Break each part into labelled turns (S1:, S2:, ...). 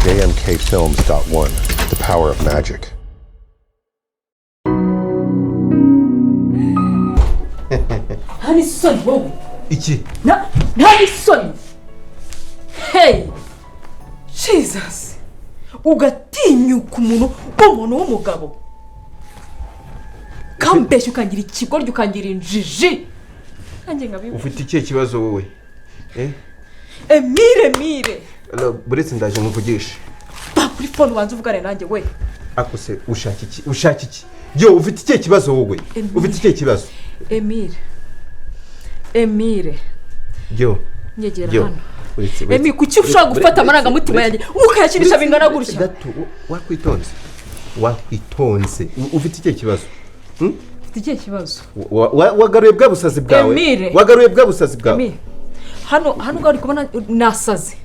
S1: jmkfilms.1, the power of magic.
S2: Hani son wowe.
S3: Iki?
S2: Nani son. Hey. Jesus. Ugatinyuka umuntu w'umugabo. Kambeshe ukangira ikigoryo ukangira injiji. Kanjye ngabibu.
S3: Ufite ikihe kibazo wowe?
S2: Mire.
S3: Buretse ndaje muvugisha.
S2: Ba kuri phone wanze uvugane nanjye we.
S3: Akose ushaka iki? Yo ufite ikihe kibazo wowe? Ufite ikihe kibazo?
S2: Emire.
S3: Yo.
S2: Nyegera hano.
S3: Emi
S2: kuki ushaka gufata amarangamutima yanjye ukayakinisha bingana gutya?
S3: Gato wakwitonze. Ufite ikihe kibazo?
S2: Ufite ikihe kibazo?
S3: Wagaruye bwa busazi bwawe. Wagaruye bwa busazi bwawe.
S2: Hano ngari kubona nasaze.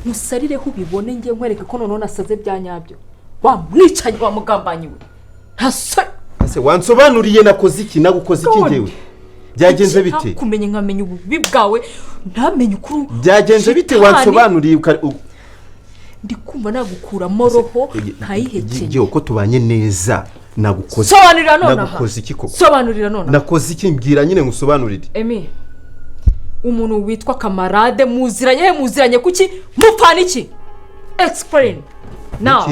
S2: Musarireho ubibone ngiye nkwereke ko none nasaze byanyabyo. Wamwicanye wa mugambanyiwe.
S3: Ase wansobanuriye nakoze iki nagukoze iki ngewe? Byagenze bite?
S2: Kumenye nkamenya ububi bwawe ntamenye ukuru.
S3: Byagenze bite wansobanuriye
S2: ndikumva nagukuramo roho ntayihekenye.
S3: Ngiye uko tubanye neza nagukoze.
S2: Sobanurira none.
S3: Nagukoze iki koko?
S2: Sobanurira none.
S3: Nakoze iki mbwira nyine ngusobanurire.
S2: Umuntu witwa Camarade muziranye kuki mupana iki? Explain. Now.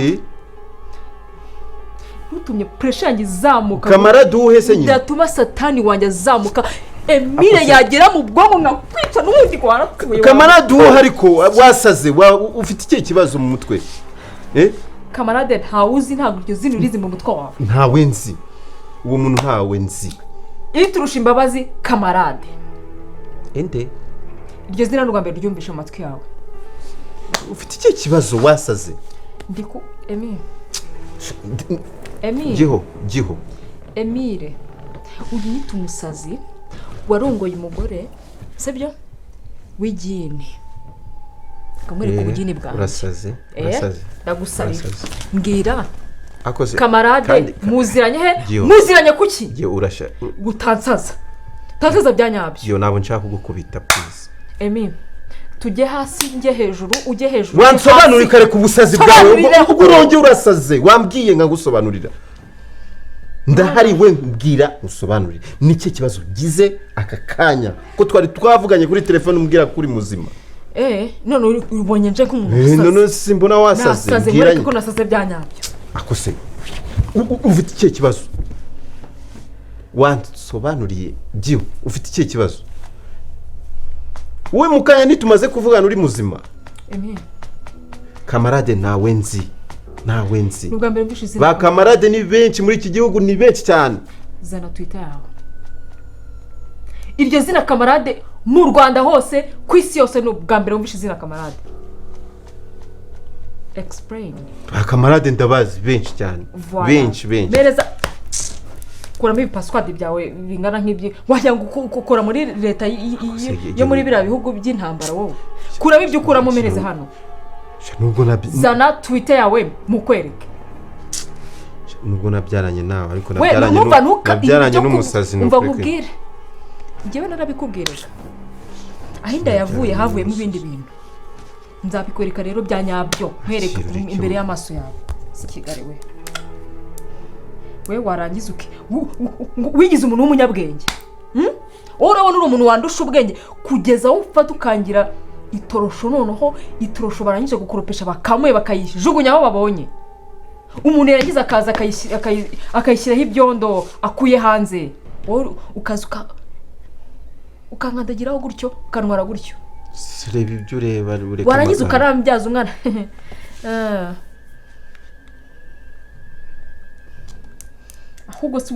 S2: Utumye pressure yanjye zamuka.
S3: Camarade uhese nyine.
S2: Ndatuma satani wanjye zamuka. Emile yagera mu bwonko nkakwica n'ubundi ko warapfuye.
S3: Camarade ariko wasaze ufite ikihe kibazo mu mutwe?
S2: Camarade ntawuzi ntabwo iryo zino rizi mu mutwe wawe.
S3: Ntawe nzi. Uwo muntu ntawe nzi.
S2: Iturusha imbabazi Camarade.
S3: Ende?
S2: Iryo zina n'urwambere ryumvisha mu matwi yawe.
S3: Ufite ikihe kibazo wasaze?
S2: Ndiku Emile.
S3: Giho.
S2: Emile. Uyita umusazi warongoye umugore sibyo w'igini. Kamwereka ubugini bwawe.
S3: Urasaze.
S2: Ndagusabye. Mbwira.
S3: Akoze.
S2: Camarade muziranye he? Muziranye kuki?
S3: Giho urasha.
S2: Gutansaza. Tansaza byanyabyo.
S3: Giho nabo nshaka kugukubita please.
S2: Emile. Tujye hasi nge hejuru ujye hejuru.
S3: Wansobanurira kare ku busazi bwawe uronge urasaze wambwiye ngagusobanurira. Ndahari we mbwira usobanurire. Nike kibazo gize aka kanya ko twari twavuganye kuri telefone umbwira kuri muzima.
S2: None ubonye nje nk'umuntu.
S3: None simbona wasaze
S2: mbwiranye ko nasaze byanyabyo.
S3: Akose. Ufite ikihe kibazo? Wansobanuriye Giho ufite ikihe kibazo? Wowe mukanya nitumaze kuvugana uri muzima. Camarade nawe nzi.
S2: Rugambere mbishize.
S3: Ba Camarade ni benshi muri iki gihugu ni benshi cyane.
S2: Zana Twitter yawe. Iryo zina Camarade mu Rwanda hose ku isi yose n'ubwambere mbishize na Camarade. Explain.
S3: Ba Camarade ndabazi benshi cyane. Benshi.
S2: Bereza kuramo ibipaswadi byawe bingana nk'ibyi wajya gukora muri leta yo muri bira bihugu by'intambara wowe. Kuramo ibyo ukuramo mereze hano.
S3: Nubwo
S2: zana Twitter yawe mukwereke.
S3: Nubwo nabyaranye nawe ariko nabyaranye n'umusazi
S2: numva nkubwire. Ngewe narabikubwirije. Ahinda yavuye havuye mu bindi bintu. Nzabikwereka rero byanyabyo nkwereke imbere y'amaso yawe. Si Kigali we. We warangiza uke wigize umuntu w'umunyabwenge. Urabona uri umuntu wandusha ubwenge kugeza aho ufata ukangira itorosho noneho itorosho barangije gukoropesha bakamuye bakayishugunya aho babonye. Umuntu yagize akaza akayishyiraho ibyondo akuye hanze. Ukazuka ukankandagiraho gutyo ukanwara gutyo.
S3: Reba ibyo ureba ureka.
S2: Warangiza ukarambyaza umwana. Ahubwo si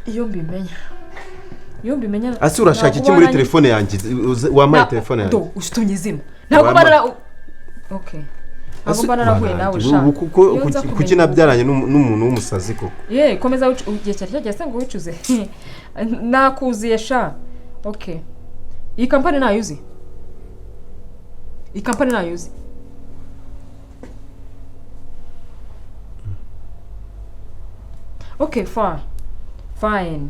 S2: iyo mbimenya
S3: Asi urashaka iki muri telefone yanjye wamaye telefone yanjye
S2: ushtumye izina ntabwo barara okay ntabwo bararahuye nawe sha
S3: kuki nabyaranye n'umuntu w'umusazi koko
S2: komeza ugiye cyari cyageze ngo wicuze nakuziye sha okay iyi company nayuzi okay fine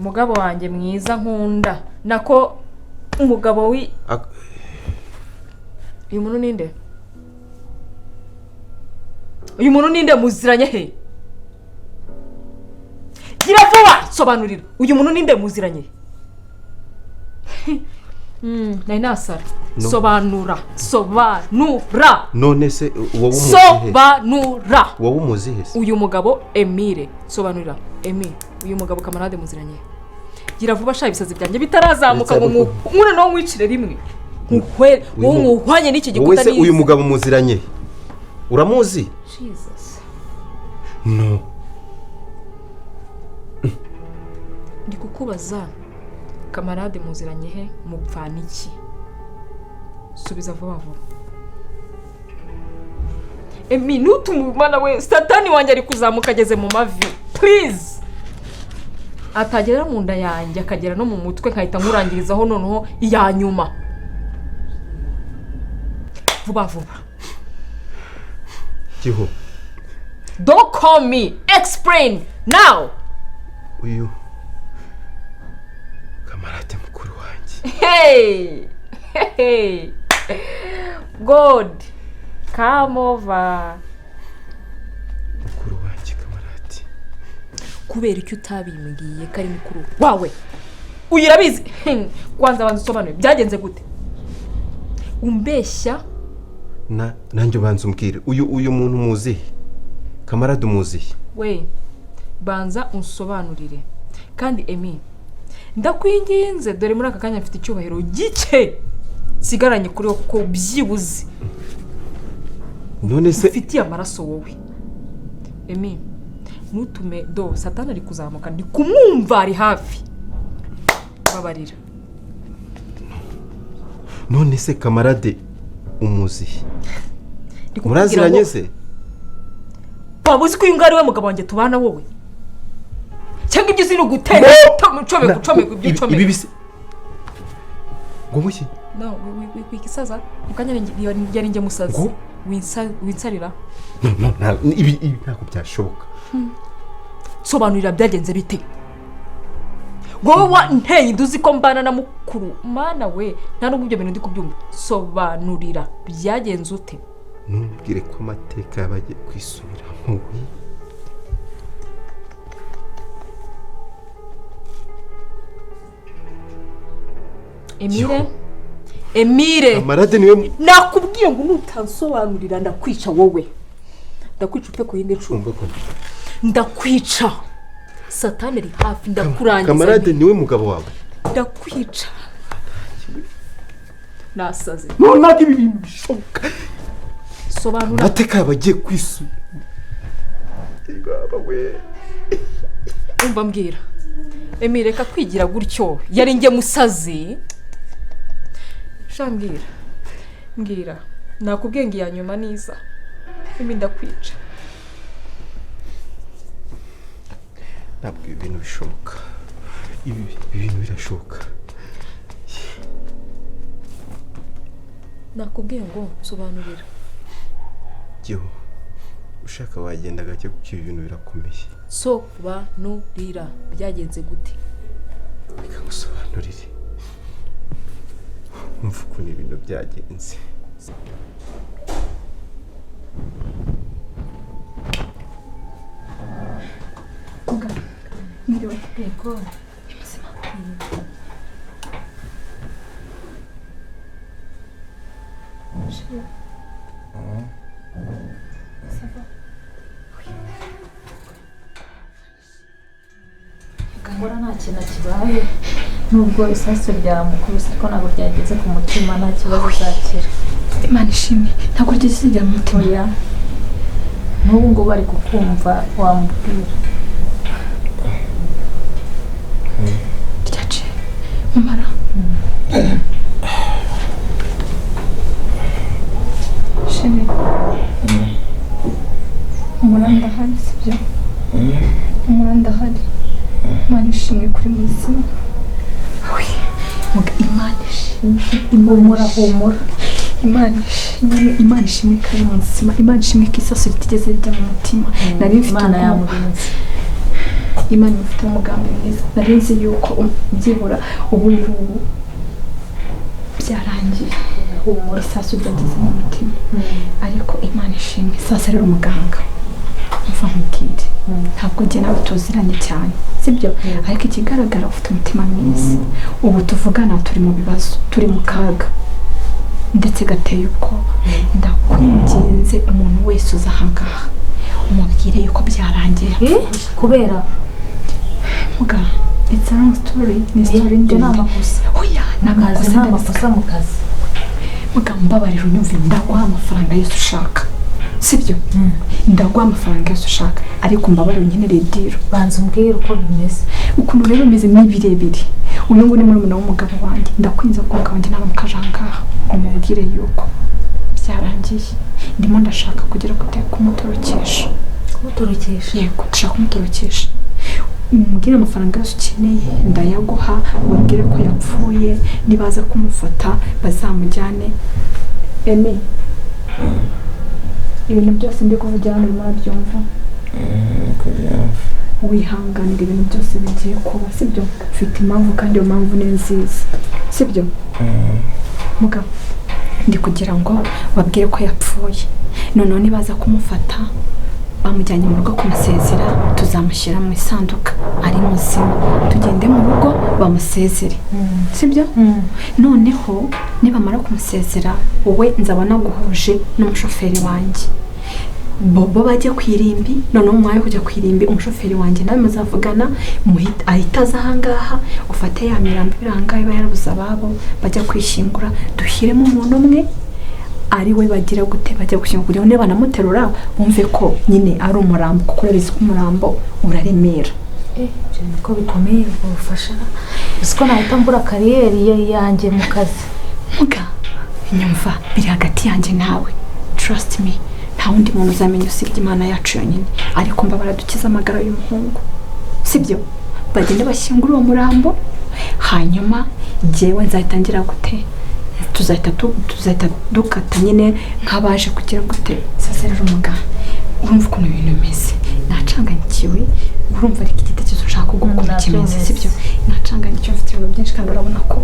S2: umugabo wanjye mwiza nkunda nako umugabo uyu muntu ninde? Uyu muntu ninde muziranye he? Gira vuba sobanurira. Uyu muntu ninde muziranye? Nari nasara. Sobanura.
S3: None se wowe umuzi he?
S2: Sobanura.
S3: Wowe umuzi he?
S2: Uyu mugabo Emile. Sobanurira. Emile. Uyu mugabo Camarade muziranye. Gira vuba sha ibisazi byanjye bitarazamuka ngo nkune no wicire rimwe. Wowe uhwanye n'iki gikuta
S3: ni. Uyu mugabo muziranye. Uramuzi?
S2: Jesus.
S3: No.
S2: Ndi kukubaza Camarade muziranye he mupfana iki? Subiza vuba vuba. Minutu mumana we satani wanjye ari kuzamuka ageze mu mavi. Please. Atagera mu nda yanjye akagera no mu mutwe nkahita nkurangirizaho noneho iya nyuma. Vuba vuba.
S3: Kiho.
S2: Don't call me. Explain now.
S3: Uyu Camarade mukuru wanjye.
S2: Hey. God. Come over.
S3: Mukuru wanjye Camarade.
S2: Kubera icyo utabimbwiye kari mukuru wawe. Uyirabizi. Kwanza bansobanure byagenze gute? Umbeshya
S3: nanjye banza umbwire uyu muntu muzi Camarade umuzi
S2: we banza unsobanurire kandi Emi ndakwinginze dore muri aka kanya mfite icyubahiro gike sigaranye kuri wo ko byibuze
S3: none se
S2: mfitiye amaraso wowe Emi nutume do satani ari kuzamuka ndi kumwumva ari hafi babarira
S3: none se Camarade umuzi muraziranye se
S2: babuzi ko yungari we mugabo wanjye tubana wowe cyangwa ibyo ziri gutera gucomeka
S3: ibi bise ngo muki
S2: no wikisaza mukanya yari nge musazi winsarira
S3: no ibi ntabwo byashoboka
S2: sobanurira byagenze bite wowe nteye induzi ko mbana na mukuru mana we nta nubwo ibyo bintu ndi kubyumva sobanurira byagenze ute
S3: nubwire ko amateka yabagiye kwisubira mubi
S2: Emile
S3: Camarade niwe
S2: nakubwiye ngo nutansobanurira ndakwica wowe ndakwica upe ku yindi ncumba ndakwica satani ari hafi ndakurangiza
S3: Camarade niwe mugabo wawe
S2: ndakwica nasaze
S3: none ibi bintu bishoboka
S2: sobanura
S3: amateka yabagiye kwisubira baba we
S2: umva mbwira Emile reka kwigira gutyo yari nge musazi mbwira nakubwiye ngo iya nyuma niza Emi ndakwica
S3: ntabwo ibintu bishoboka ibi bintu birashoboka
S2: nakubwiye ngo sobanurira
S3: Yo ushaka wagenda gake kuko ibi bintu birakomeye
S2: sobanurira byagenze gute
S3: reka gusobanurire umva ukuntu ibintu byagenze
S2: Miriwe yego Ubuzima
S4: Gahora nta kintu kibaye nubwo isasu ryamukubise ariko ntabwo ryageze ku mutima nta kibazo zakira
S2: Imana ishimwe ntabwo ryageze rya mu mutima
S4: ya n'ubu ngo bari kukumva wamubwira
S2: ryaciye mumara shimwe umuranda hari sibyo umuranda hari Imana ishimwe kuri muzima Imana ishimwe
S4: humura
S2: Imana ishimwe kuri muzima Imana ishimwe ko isasu ritigeze rijya mu mutima nari mfite
S4: Imana yamurinze
S5: Imana ifite umugambi mwiza nari nzi yuko byibura ubu ngubu byarangiye isasu ryageze mu mutima ariko Imana ishimwe sasa rero umuganga mva mubwire ntabwo njye nawe tuziranye cyane sibyo ariko ikigaragara ufite umutima mwiza ubu tuvugana turi mu bibazo turi mu kaga ndetse gateye uko ndakwinginze umuntu wese uza ahangaha umubwire yuko byarangiye
S4: kubera
S5: muga it's a long story ni story ndende oya
S4: n'amakosa mu kazi
S5: muga mbabarira unyumve ndaguha amafaranga yose ushaka sibyo ndaguha amafaranga yose ushaka ariko mbabarira unkenere diro
S4: banza umbwire uko bimeze
S5: ukuntu rero bimeze n'ibirebire uyu nguyu ni murumuna w'umugabo wanjye ndakwinza ko umugabo wanjye naba mukajangaha umubwire yuko byarangiye ndimo ndashaka kugira guteka kumutorokesha yego ndashaka kumutorokesha mbwira amafaranga yose ukeneye ndayaguha ubabwire ko yapfuye nibaza kumufata bazamujyane eme ibintu byose ndi kuvugira hano urimo urabyumva wihanganira ibintu byose bigiye kuba sibyo ufite impamvu kandi iyo mpamvu ni nziza sibyo mugabo ndi kugira ngo babwire ko yapfuye noneho nibaza kumufata bamujyanye mu rugo kumusezera tuzamushyira mu isanduka ari muzima tugende mu rugo bamusezere sibyo noneho nibamara kumusezera wowe nzaba naguhuje n'umushoferi wanjye bobo bajya ku irimbi noneho umwanya wo kujya ku irimbi umushoferi wanjye nawe muzavugana ahita aza ahangaha ufate ya mirambo irangaye iba yarabuze ababo bajya kwishyingura dushyiremo umuntu umwe ari we bagira gute bajya gushyingura kugira ngo niba banamuterura bumve ko nyine ari umurambo kuko urabizi ko umurambo uraremera
S4: ko bikomeye ubufasha ko nahita mbura kariyeri yanjye mu kazi
S5: muga nyumva biri hagati yanjye nawe trust me nta wundi muntu uzamenya usibye Imana yacu yonyine ariko mbabara dukiza amagara y'umuhungu sibyo bagenda bashyingura uwo murambo hanyuma njyewe nzayitangira gute tuzahita dukata nyine nk'abaje kugira gute sasa rero umuganga urumva ukuntu ibintu bimeze nacanganyikiwe urumva ariko igitekerezo ushaka gukora kimeze sibyo nacanganyikiwe mfite ibintu byinshi kandi urabona ko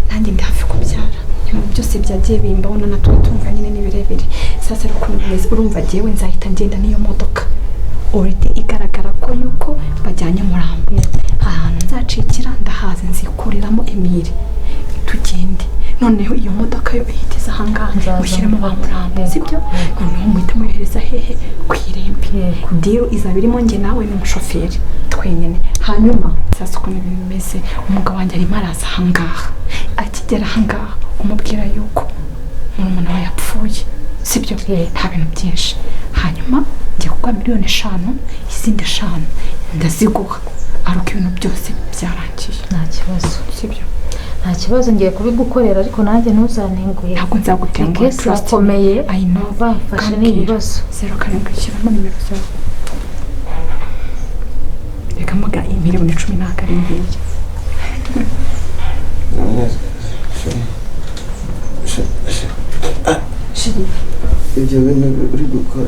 S5: nanjye ndi hafi kubyara ibintu byose byagiye bimbabona natwe tumva nyine n'ibirebire sasa rero ukuntu bimeze urumva njyewe nzahita ngenda n'iyo modoka already igaragara ko yuko bajyanye umurambo ahantu nzacikira ndahazi nzikuriramo Emile tugende noneho iyo modoka yo ihitiza ahangaha mushyiremo wa murambo sibyo noneho muhita muyohereza hehe ku irembi diro izaba irimo njye nawe n'umushoferi twenyine hanyuma sasa ukuntu ibintu bimeze umugabo wanjye arimo araza ahangaha akigera ahangaha umubwira yuko murumuna we yapfuye sibyo nta bintu byinshi hanyuma njye kuguha 5,000,000 izindi 5 ndaziguha aruko ibintu byose byarangiye
S4: nta kibazo
S5: sibyo
S4: nta kibazo ngiye kubigukorera ariko nanjye ntuzantenguhe
S5: ntabwo nzagutenguha
S4: kesi irakomeye
S5: I know
S4: bamfashe n'ibibazo
S5: 07 shyiramo nimero zawe reka muga 10,000,000 ntabwo ari ngiye shiri
S3: ibyo bintu uri gukora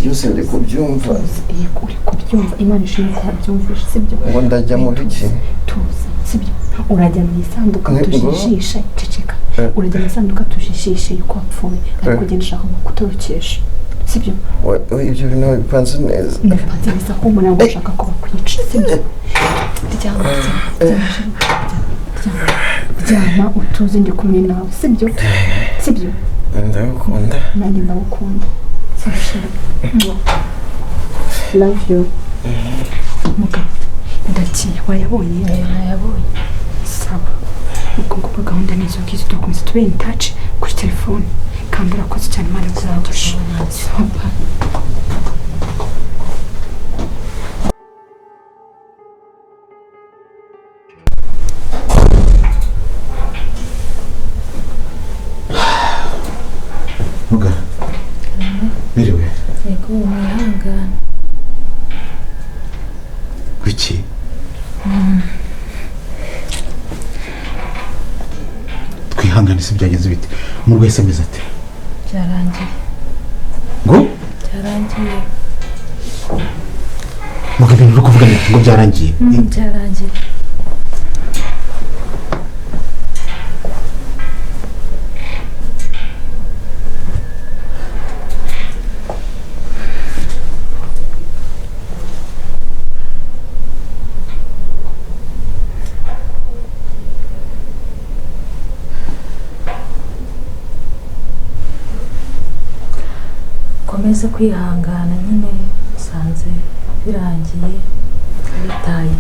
S3: byose ndi kubyumva
S5: uri kubyumva Imana ishimwe ko wabyumvishe sibyo
S3: ngo ndajya mu biki
S5: tuza sibyo urajya mu isanduka tujijisha ceceka urajya mu isanduka tujijishe yuko wapfuye ariko ugenda ushaka kutorokesha sibyo
S3: ibyo bintu bipanze neza
S5: ndapanze neza ko umuntu ashaka ko bakwica sibyo ryama utuze ndi kumwe nawe sibyo
S3: ndagukunda
S5: nanjye ndagukunda love you mugabo ndagiye wayabonye
S4: nayabonye
S5: sawa ubwo ngubwo gahunda nizo ngizo tugakomeza tube in touch kuri telefone kandi urakoze cyane Imana ikuzagisha
S3: muga biriwe
S4: yego mwihangane
S3: biki twihangane se byagenze bite mu rwese ameze ate
S4: byarangiye
S3: ngo
S4: byarangiye
S3: muga ibintu uri kuvuga ngo byarangiye.
S4: Byarangiye. Komeza kwihangana nyine usanze birangiye bitaye.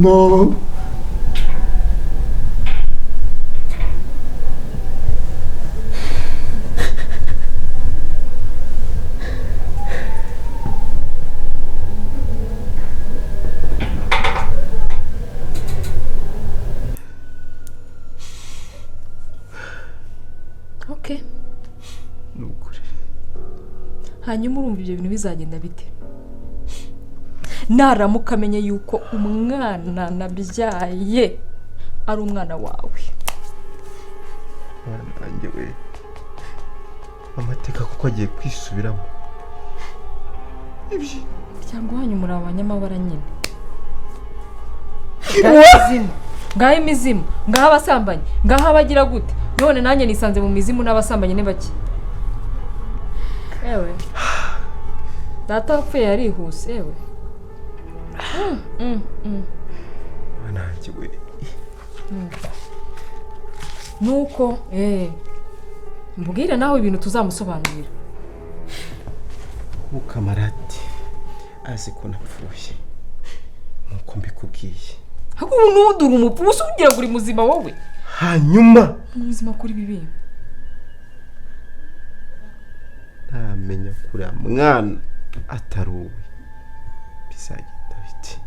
S3: No.
S2: Okay.
S3: Nukuri.
S2: Hanyuma urumva ibyo bintu bizagenda bite? Naramuka amenye yuko umwana nabyaye ari umwana wawe.
S3: Nanjye we. Amateka kuko agiye kwisubiramo. Ibyi
S2: cyangwa wanyu muri abanyamabara nyine. Ngaho imizimu, ngaho abasambanyi, ngaho abagira gute? None nanjye nisanze mu mizimu n'abasambanyi ne baki. Ewe. Data wapfuye yarihuse ewe.
S3: Nanjye we.
S2: Nuko mbwira naho ibintu tuzamusobanurira.
S3: Camarade azi ko napfuye. Nuko mbikubwiye.
S2: Hako unudura umupuso ugira ngo uri muzima wowe.
S3: Hanyuma
S2: muzima kuri bibi.
S3: Ntamenya kuri mwana ataruwe. Bizagenda bite?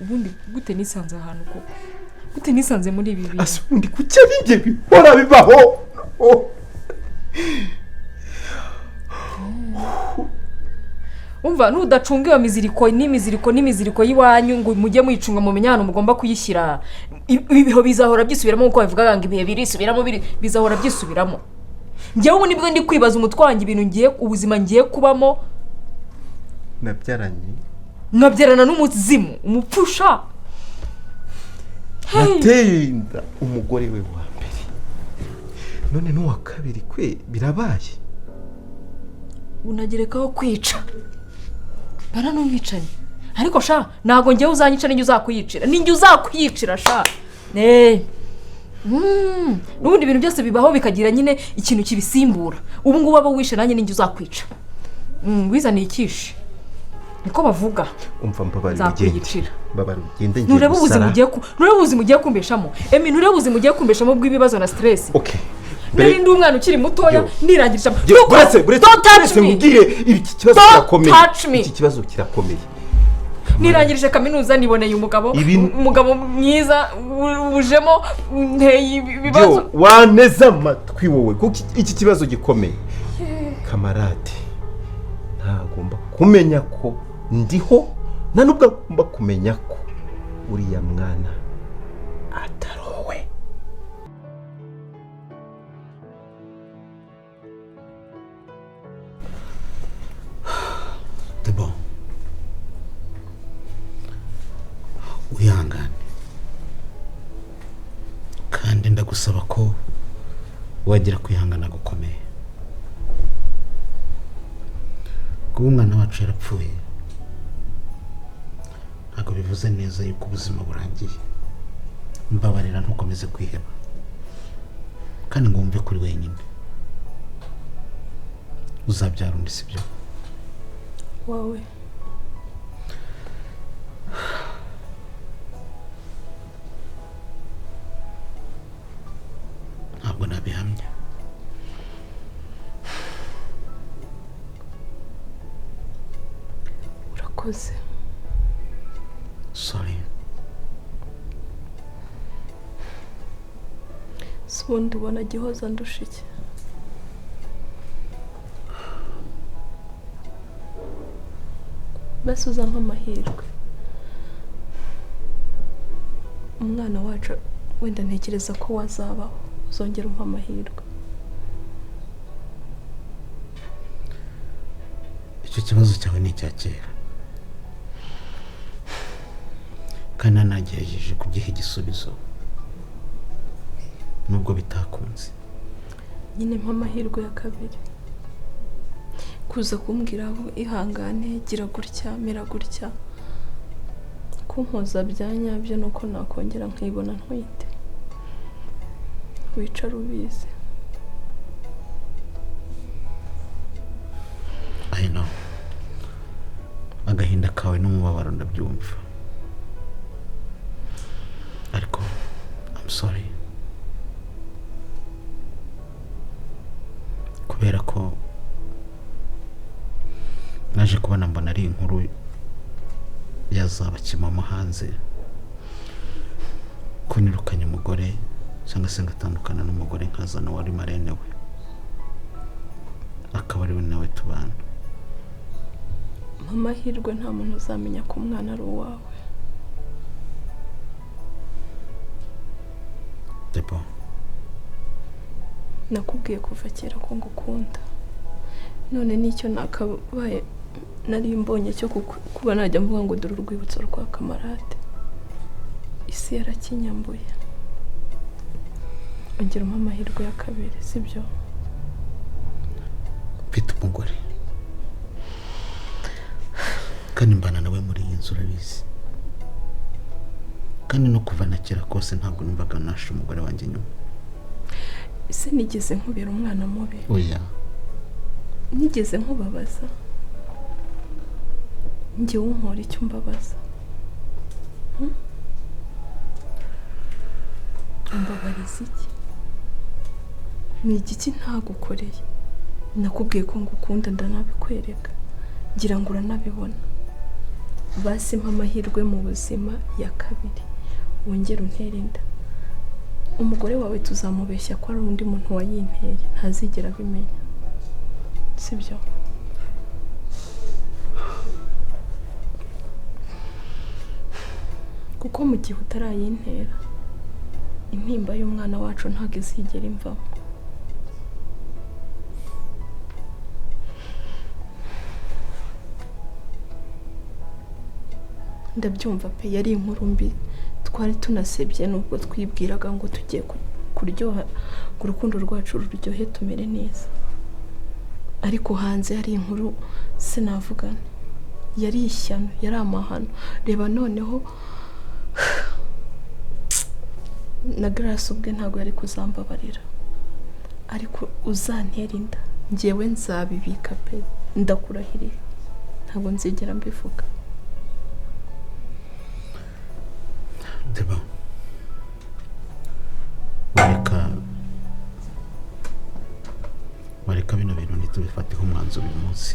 S2: Ubundi gute nisanze ahantu koko? Gute nisanze muri ibi bintu?
S3: Asubundi kuki binge bihora bibaho?
S2: Umva nudacunga iyo miziriko yiwanyu ngo mujye muyicunga mu menyano mugomba kuyishyira. Ibiho bizahora byisubiramo uko bavuga ngo ibihe birisubiramo bizahora byisubiramo. Njyewe ubu nibwo ndi kwibaza umutwange ibintu ngiye ubuzima ngiye kubamo. Nabyarana n'umuzimu umupfusha.
S3: Nateye inda umugore we wa mbere. None n'uwa kabiri kwe birabaye.
S2: Unagerekaho kwica. Bana n'umwicanyi. Ariko sha nago ngiye uzanyica ninjye uzakuyicira. Ninjye uzakuyicira sha. N'ubundi ibintu byose bibaho bikagira nyine ikintu kibisimbura. Ubu ngubu abo wishe nanjye ninjye uzakwica. Wizaniye ikishi. Niko bavuga.
S3: Umva mbabari ugende. Mbabari ugende ngiye.
S2: Nureba ubuzima ugiye kumbeshamo. Nureba ubuzima ugiye kumbeshamo bw'ibibazo na stress.
S3: Okay.
S2: Ndi umwana ukiri mutoya nirangirije.
S3: Don't touch me. Iki kibazo kirakomeye. Iki kibazo kirakomeye.
S2: Nirangirije kaminuza niboneye umugabo mwiza ujemo nteye ibibazo.
S3: Waneza amatwi wowe kuko iki kibazo gikomeye. Camarade ntagomba kumenya ko ndiho na nubwo agomba kumenya ko uriya mwana atarowe.
S6: Deborah, wihangane kandi ndagusaba ko wagira kwihangana gukomeye. kuba umwana wacu yarapfuye ntabwo bivuze neza yuko ubuzima burangiye. Mbabarira ntukomeze kwiheba kandi ngo wumve kuri wenyine. Uzabyara undi, sibyo?
S7: Wowe
S6: ntabwo nabihamya.
S7: urakoze.
S6: Sorry.
S7: Si ubundi ubona gihoza ndusha iki? Mbese uzampa amahirwe. Umwana wacu wenda ntekereza ko wazabaho, uzongera umpa amahirwe.
S6: Icyo kibazo cyawe ni icya kera kandi nagerageje kugiha igisubizo nubwo bitakunze.
S7: Nyine mpa amahirwe ya kabiri, kuza kumbwira aho ihangane, gira gutya, mera gutya, kumpoza bya nyabyo nuko nakongera nkibona ntwite. Wicara ubizi.
S6: I know. Agahinda kawe n'umubabaro ndabyumva, ariko I'm sorry kubera ko naje kubona mbona ari inkuru yazaba kimama hanze ko nirukanye umugore cyangwa se ngatandukana n'umugore nkazana wari marene we, akaba ari we nawe tubana.
S7: Amahirwe nta muntu uzamenya ko umwana ari uwawe.
S6: Deborah,
S7: nakubwiye kuva kera ko ngukunda, none nicyo nakabaye nari mbonye cyo kuba najya mvuga ngo dore urwibutso rwa Camarade. Isi yarakinyambuye. Ongera umpa amahirwe ya kabiri, sibyo?
S6: mfite umugore kandi mbana nawe muri iyi nzu, urabizi. Kandi no kuva na kera kose ntabwo numvaga nashe umugore wanjye nyuma.
S7: Ese nigeze nkubera umwana mubi?
S6: Oya.
S7: Nigeze nkubabaza? Njye wunkora icyo mbabaza? Mbabariza iki? Ni igiki ntagukoreye? Nakubwiye ko ngukunda ndanabikwereka, ngira ngo uranabibona. Basi mpa amahirwe mu buzima ya kabiri, wongere untere inda. Umugore wawe tuzamubeshya ko ari undi muntu wayinteye, ntazigera abimenya, sibyo? Kuko mu gihe utarayintera, intimba y'umwana wacu ntabwo izigera imvamo. Ndabyumva pe, yari inkuru mbi, twari tunasebye nubwo twibwiraga ngo tugiye kuryoha, ngo urukundo rwacu ruryohe tumere neza. Ariko hanze yari inkuru sinavugana, yari ishyano, yari amahano. Reba noneho na Grace ubwe ntabwo yari kuzambabarira, ariko uzantera inda njyewe nzabibika pe, ndakurahiriye, ntabwo nzigera mbivuga.
S6: Deba, wareka bino bintu ntitubifatiho umwanzuro uyu munsi.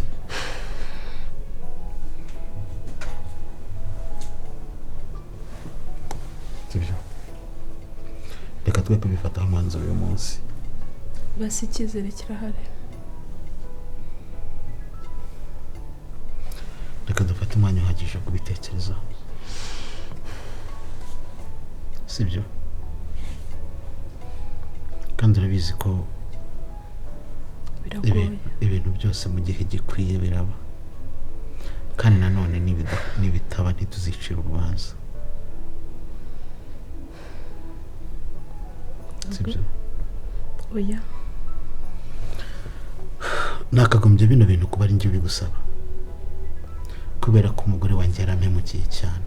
S6: Sibyo? Reka twe kubifataho umwanzuro uyu munsi.
S7: Basi icyizere kirahari.
S6: Reka dufate umwanya uhagije wo kubitekerezaho. Sibyo? Kandi urabizi ko ibintu byose mu gihe gikwiye biraba, kandi nanone nibitaba ntituzicira urubanza. Sibyo?
S7: Oya.
S6: Nakagombye bino bintu kuba ari njye ubigusaba. kubera ko umugore wanjye yarampemukiye cyane.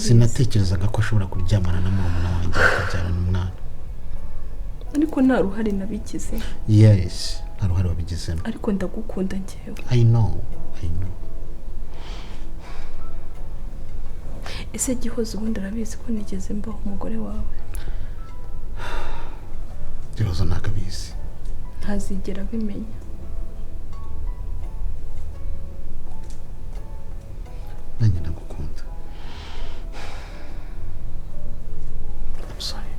S6: Sinatekerezaga ko ashobora kuryamana na murumuna wanjye akabyarana umwana.
S7: ariko nta ruhare nabigize.
S6: Yes, nta ruhare wabigizemo.
S7: Ariko ndagukunda njyewe.
S6: I know.
S7: Ese Gihozo ubundi arabizi ko nigeze mbaho umugore wawe?
S6: Gihozo nakabizi.
S7: Ntazigera abimenya.
S6: Nanjye ndagukunda. I'm sorry.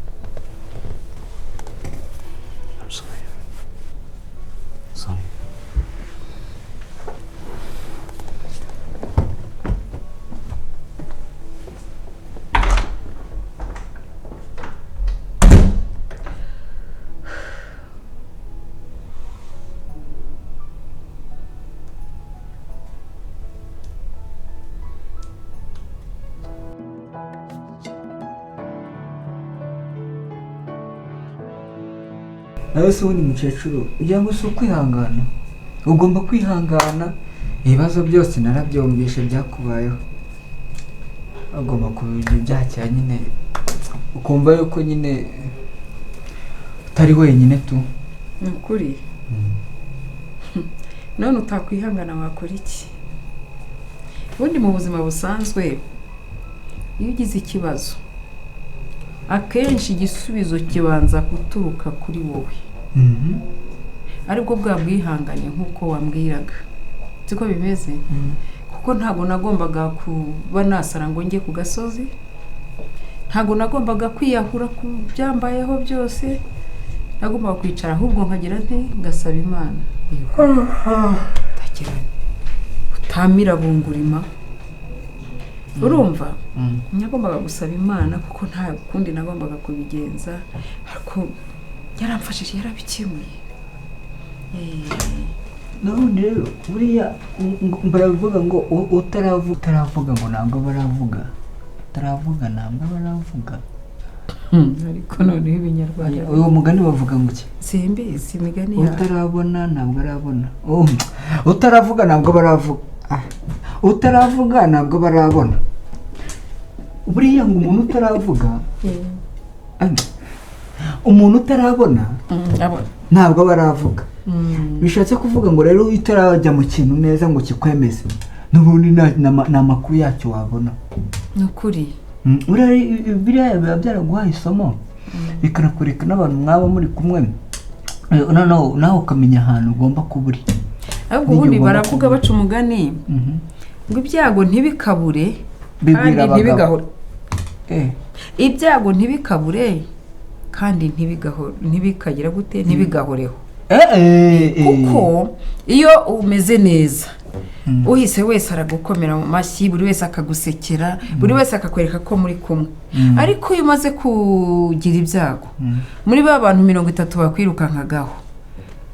S8: nawe se ubundi mukecuru ujya ngo si ukwihangana, ugomba kwihangana. Ibibazo byose narabyumvishe byakubayeho, ugomba kubyakira nyine, ukumva yuko nyine utari wenyine tu.
S2: Ni ukuri none utakwihangana wakora iki? Ubundi mu buzima busanzwe iyo ugize ikibazo akenshi igisubizo kibanza guturuka kuri wowe. Aribwo bwa bwihangane nk'uko wambwiraga, siko bimeze. Kuko ntabwo nagombaga kuba nasara ngo njye ku gasozi, ntabwo nagombaga kwiyahura ku byambayeho byose, nagombaga kwicara ahubwo nkagira nte ngasaba Imana. Tagira utamira bungurima, urumva? Nagombaga gusaba Imana kuko nta kundi nagombaga kubigenza, ariko yaramfashije, yarabikemuye.
S8: None rero buriya baravuga ngo utaravuga ngo ntabwo baravuga, utaravuga ntabwo baravuga.
S2: Ariko noneho ibinyarwanda
S8: uwo mugani bavuga ngo iki?
S2: Simbizi imigani yawe.
S8: Utarabona ntabwo arabona. Utaravuga ntabwo baravuga. Utaravuga ntabwo barabona. Buriya ngo umuntu utaravuga, umuntu utarabona ntabwo baravuga. Bishatse kuvuga ngo rero utarajya mu kintu neza ngo kikwemeze, n'ubundi nta makuru yacyo wabona.
S2: Ni ukuri.
S8: Biriya biba byaraguhaye isomo, bikanakureka n'abantu mwaba muri kumwe, nawe ukamenya ahantu ugomba kuba uri.
S2: Ahubwo ubundi baravuga baca umugani ngo ibyago ntibikabure kandi ntibigahore. Ibyago ntibikabure kandi ntibikagira gute, ntibigahoreho. Kuko iyo umeze neza uhise wese aragukomera mu mashyi, buri wese akagusekera, buri wese akakwereka ko muri kumwe. Ariko iyo umaze kugira ibyago, muri ba bantu 30 bakwirukankagaho,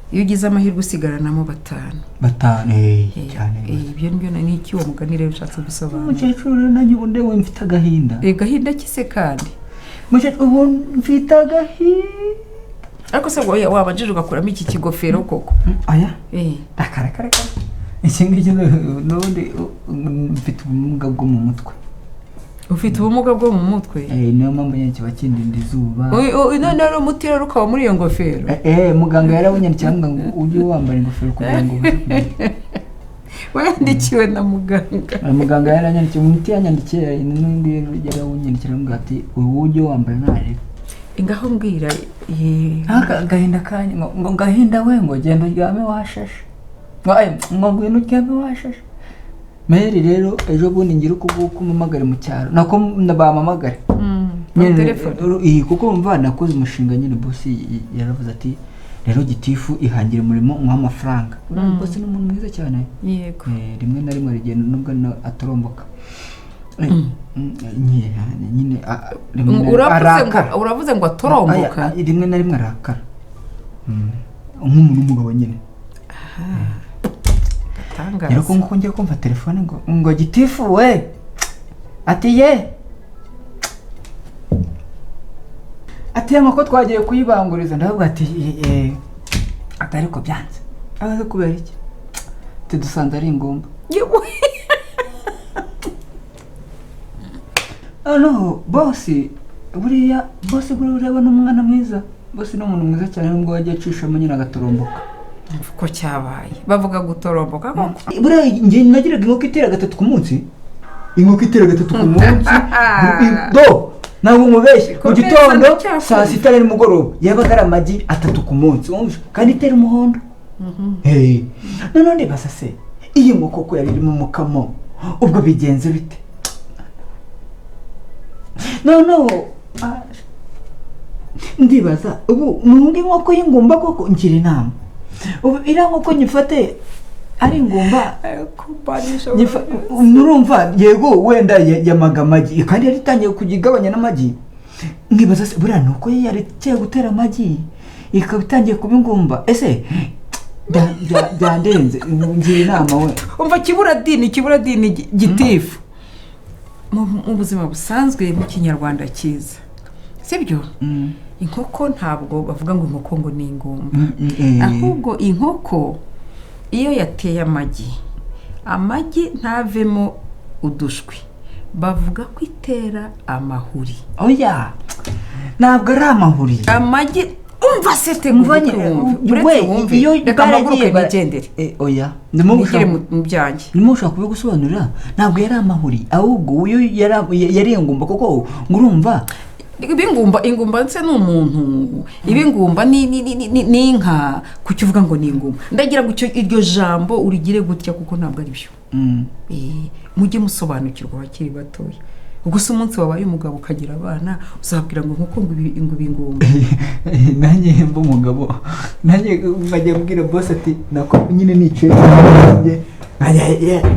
S2: iyo ugize amahirwe usigaranamo 5
S8: cyane.
S2: Ibyo nibyo n'iki uwo mugani rero ushatse gusobanura.
S8: Mukecuru nanjye ubundi we mfite agahinda.
S2: Gahinda kise kandi
S8: mukecuru ubu mfite agahinda.
S2: Ariko se wabajije ugakuramo iki kigofero koko?
S8: Aya akarakara iki ngiki n'ubundi mfite ubumuga bwo mu mutwe.
S2: Ufite ubumuga bwo mu mutwe?
S8: Niyo mpamvu nyine kiba kindinda izuba.
S2: None rero umuti rero ukaba muri iyo ngofero?
S8: Muganga yarabunyandikiye ngo ujye wambara ingofero kugira ngo
S2: wayandikiwe na muganga.
S8: Muganga yaranyandikiye, umuti yanyandikiye n'undi yarawunyandikira ngo ati ujye wambara nare.
S2: Ingaho mbwira
S8: gahinda kanya ngo gahinda we ngo genda uryame washashe. Ngo ngwino uryame washashe. Meri rero ejo bundi ngira ukuvuka umamagare mu cyaro, nako ndabamamagare telefone kuko mva nakoze umushinga nyine boss yaravuze ati rero gitifu ihangira umurimo nk'amafaranga. Boss ni umuntu mwiza cyane.
S2: Yego.
S8: Rimwe na rimwe rigenda nubwo atoromboka. Nyine
S2: uravuze ngo atoromboka.
S8: Rimwe na rimwe arakara nk'umuntu w'umugabo nyine.
S2: Tanga.
S8: Rero ko ngiye kumva telefone ngo gitifu we ati ko twagiye kuyibanguriza, ndavuga ati atari ko byanze. Abaze kubera iki? Dusanze ari ingomba. no bosi buriya bosi buriya ureba n'umwana mwiza bosi ni umuntu mwiza cyane nubwo wagiye acishamo nyine agatoromboka
S9: ko cyabaye bavuga gutoromboka
S8: buriya njye nagiraga inkoko itera 3 ku munsi inkoko itera 3 ku munsi do ntabwo mubeshye mu gitondo saa 6 nimugoroba yabaga ari amagi 3 ku munsi kandi itera umuhondo none ndibaza se iyi nkoko ko yari irimo umukamo ubwo bigenze bite no ndibaza ubu nunga inkoko y'ingumba koko ngira inama ubu iriya nkoko nyifate ari ingumba nurumva yego wenda yamaga amagi kandi yari itangiye kugigabanya n'amagi nkibaza se buriya nuko yari igiye gutera amagi ikaba itangiye kuba ingumba ese byandenze ngira inama we
S9: umva kiburadini gitifu mu buzima busanzwe mu kinyarwanda cyiza sibyo inkoko ntabwo bavuga ngo inkoko ngo ni ingumba ahubwo inkoko iyo yateye amagi ntavemo udushwi bavuga ko itera amahuri
S8: oya ntabwo ari amahuri
S9: amagi umva sete nguvanye uretse iyo reka amaguruke nigendere
S8: oya
S9: ndimugire mu byanjye
S8: nimushaka kubigusobanurira ntabwo yari amahuri ahubwo uyu yari ingumba koko ngurumva
S9: ingumba nse n'umuntu ibingumba ni inka kuki uvuga ngo ni ingumba ndagira ngo iryo jambo urigire gutya kuko ntabwo ari byo mujye musobanukirwa bakiri batoya ubwo se umunsi wabaye umugabo ukagira abana uzabwira ngo nkuko ngo ingumba
S8: nanjye mba umugabo nanjye bajya kubwira boss ati nako nyine nicaye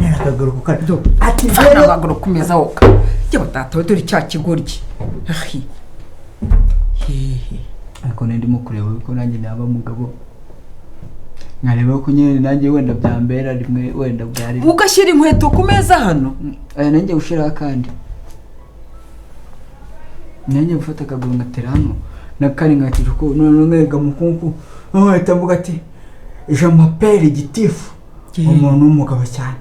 S8: nakaguru kukado
S9: ati nakaguru kumeza woka jya batata dore cya kigoryi
S8: ariko ndimo kureba ko nanjye naba umugabo nkareba ko nyine nanjye wenda byambera rimwe wenda bwari
S9: ugashyira inkweto ku meza hano
S8: nanjye ushira kandi nanjye gufata akaguru ngatera hano nakari ngatira ko none nkega mukunku ahita mvuga ati je m'appelle gitifu umuntu w'umugabo cyane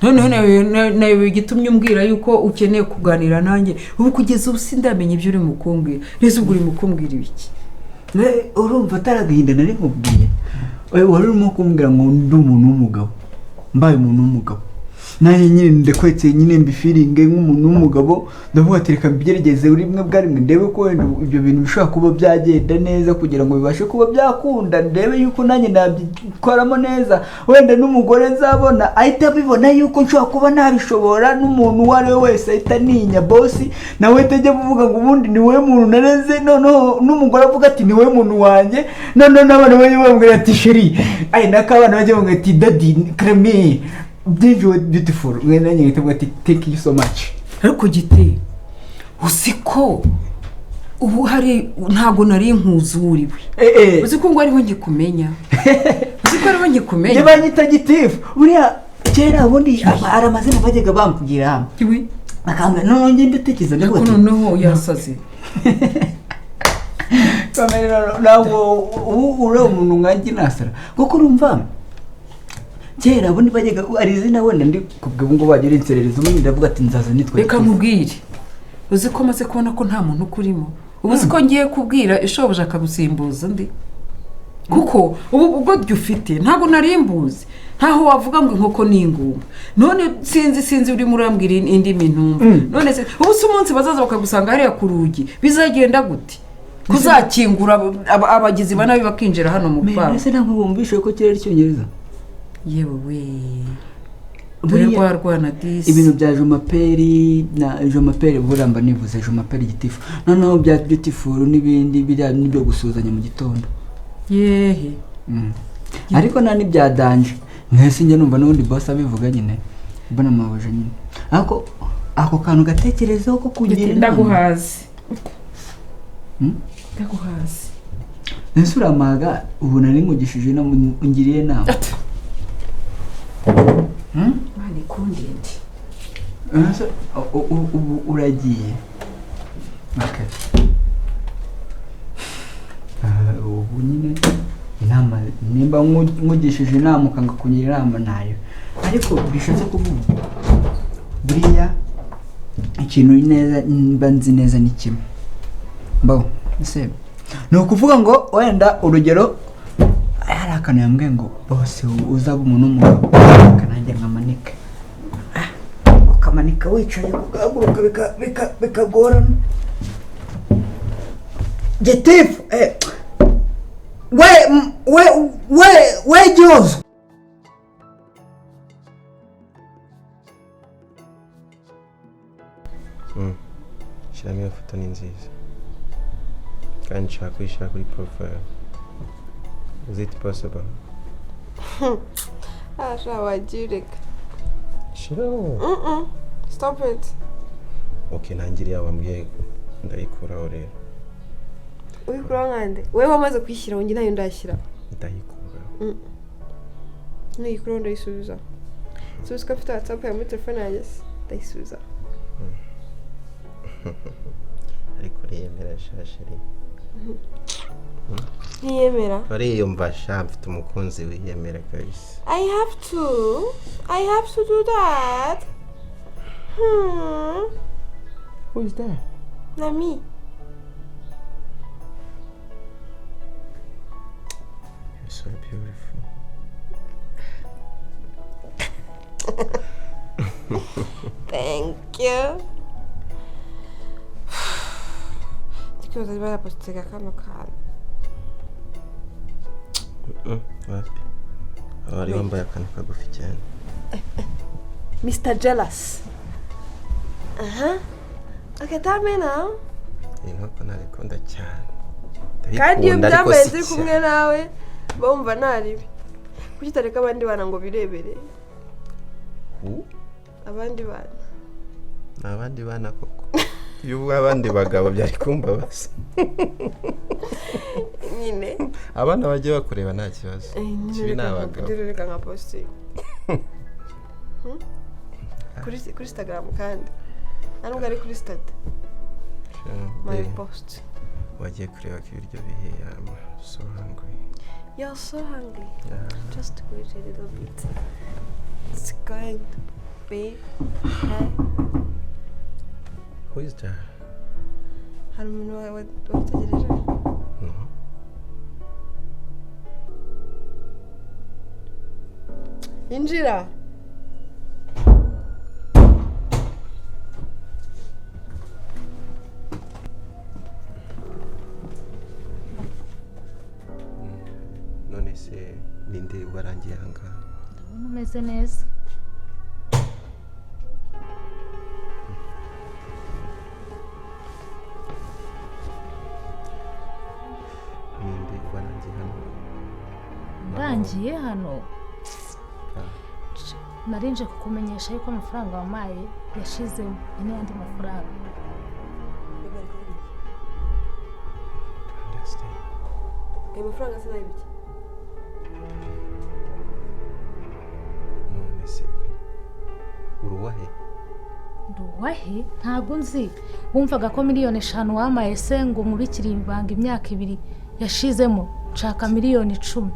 S9: none gitumye umbwira yuko ukeneye kuganira nanjye ubu kugeza ubu sindamenye ibyo uri mukumbwira nese ubwo uri mukumbwira ibiki
S8: urumva ataragahinda nari nkubwiye wari urimo kumbwira ngo ndi umuntu w'umugabo mbaye umuntu w'umugabo nanjye nyine ndekwetse nyine mbifiringe nk'umuntu w'umugabo ndavuga ati reka mbigerageze rimwe bwa rimwe ndebe ko wenda ibyo bintu bishobora kuba byagenda neza kugira ngo bibashe kuba byakunda ndebe yuko nanjye nabyikoramo neza wenda n'umugore nzabona ahita abibona yuko nshobora kuba nabishobora n'umuntu uwo ari we wese ahita ninya bosi nawe atajya kuvuga ngo ubundi ni wowe muntu nareze noneho n'umugore avuga ati ni wowe muntu wanjye noneho n'abana bajya bambwira ati sheri n'akabana bajya bambwira ati dadi kremi beautiful mwene nanjye ngahita mvuga ati thank you so much
S9: ariko giti usiko ubu hari ntago nari nkuzuriwe uziko ngo ariho ngikumenya uziko ariho ngikumenya
S8: niba nyita gitifu buriya kera ubundi aramazina bajyaga bambwira
S9: kiwi
S8: akambwa none nge ndatekereza
S9: ngo ati noneho yasaze
S8: kamera nawo uri umuntu nkanjye nasara kuko urumva kera ubundi bajyaga ari izina wenda ndi kubwo ngo bagira inserereza ubundi ndavuga ati nzaza nitwe
S9: reka nkubwire uzi ko maze kubona ko nta muntu ukurimo ubu ko ngiye kubwira ishoboje akagusimbuza ndi kuko ubu ubwo ufite ntabwo narimbuze ntaho wavuga ngo inkoko ni ingumba none sinzi uri murambwira indi mintumva none se ubu se umunsi bazaza bakagusanga hariya ku rugi bizagenda gute kuzakingura abagizi banabi bakinjira hano mu kwabo
S8: ese ntabwo bumvishe ko kirere cyongereza
S9: yewe dore rwana disi
S8: ibintu bya jomaperi na jomaperi buramba nivuze jomaperi gitifu noneho bya beautiful n'ibindi bijya n'ibyo gusuzanya mu gitondo
S9: yehe
S8: ariko nta n'ibya danje mwese njye numva n'ubundi boss abivuga nyine mbona mabuje nyine ako kantu gatekerezaho ko kugira
S9: ndaguhaze
S8: nese uramaga ubu nari nkugishije no ngiriye nama
S9: mani kundende
S8: ubu uragiye ubu nyine inama nimba nkugishije inama ukanga kugira inama nayo ariko bishatse kuvuga buriya ikintu neza mba nzi neza ni kimwe mbaho ese ni ukuvuga ngo wenda urugero hari akantu yambwiye ngo bose uzaba umuntu w'umugabo kananjye nkamanika ukamanika wicaye kugahaguruka bikagorana getifu we Jozo
S3: shyiramo iyo foto ni nziza kandi nshaka kuyishyira kuri profile. Is it possible?
S7: Ashobora wagireka.
S3: Sure.
S7: Stop it.
S3: Okay, ntangiriye wambwiye ndayikuraho rero.
S7: Uyikuraho nkande? Wewe wamaze kwishyira wongera nayo ndashyira.
S3: Ndayikuraho.
S7: Nuyikuraho ndayisubiza. Subiza afite WhatsApp ya muri telefone yanjye ndayisubiza.
S3: Ariko riyemera shashiri.
S7: Niyemera?
S3: Ariyumva sha mfite umukunzi wiyemera kabisa.
S7: I have to do that.
S3: Who is that?
S7: Nami.
S3: You're so beautiful.
S7: Thank you. Tikiwa zaliwa ya postega kano kano.
S3: Wapi? Wari wambaye akantu kagufi cyane.
S7: Mr. Jealous. Okay, tell me now.
S3: Inkoko narikunda cyane.
S7: Kandi iyo byambaye ziri kumwe nawe bumva naribi. Kuki utareka abandi bana ngo birebere? Abandi bana.
S3: Abandi bana koko. Yubu abandi bagabo byari kumbabaza.
S7: Nyine.
S3: Abana bagiye bakureba nta kibazo. Kibi nabagabo.
S7: Reka nka posting. Kuri Instagram kandi. Ntabwo ari kuri stat. My post.
S3: Wagiye kureba ko ibiryo bihiye. I'm so hungry.
S7: You're so hungry.
S3: Yeah.
S7: Just wait a little bit. It's going to be.
S3: Who is that?
S7: Hari umuntu wategereje?
S3: No.
S7: Injira.
S3: None se ninde warangiye ahangaha?
S4: Ndabona umeze neza.
S3: Ninde warangiye hano?
S4: Ndangiye hano. Narinje kukumenyesha yuko amafaranga wamaye yashizemo n'andi mafaranga.
S7: Ayo mafaranga se nayibiki?
S3: None se uruwahe?
S4: Nduwahe ntabwo nzi. Wumvaga ko miliyoni 5 wamaye se ngo nkubikire ibanga imyaka 2 yashizemo nshaka miliyoni 10.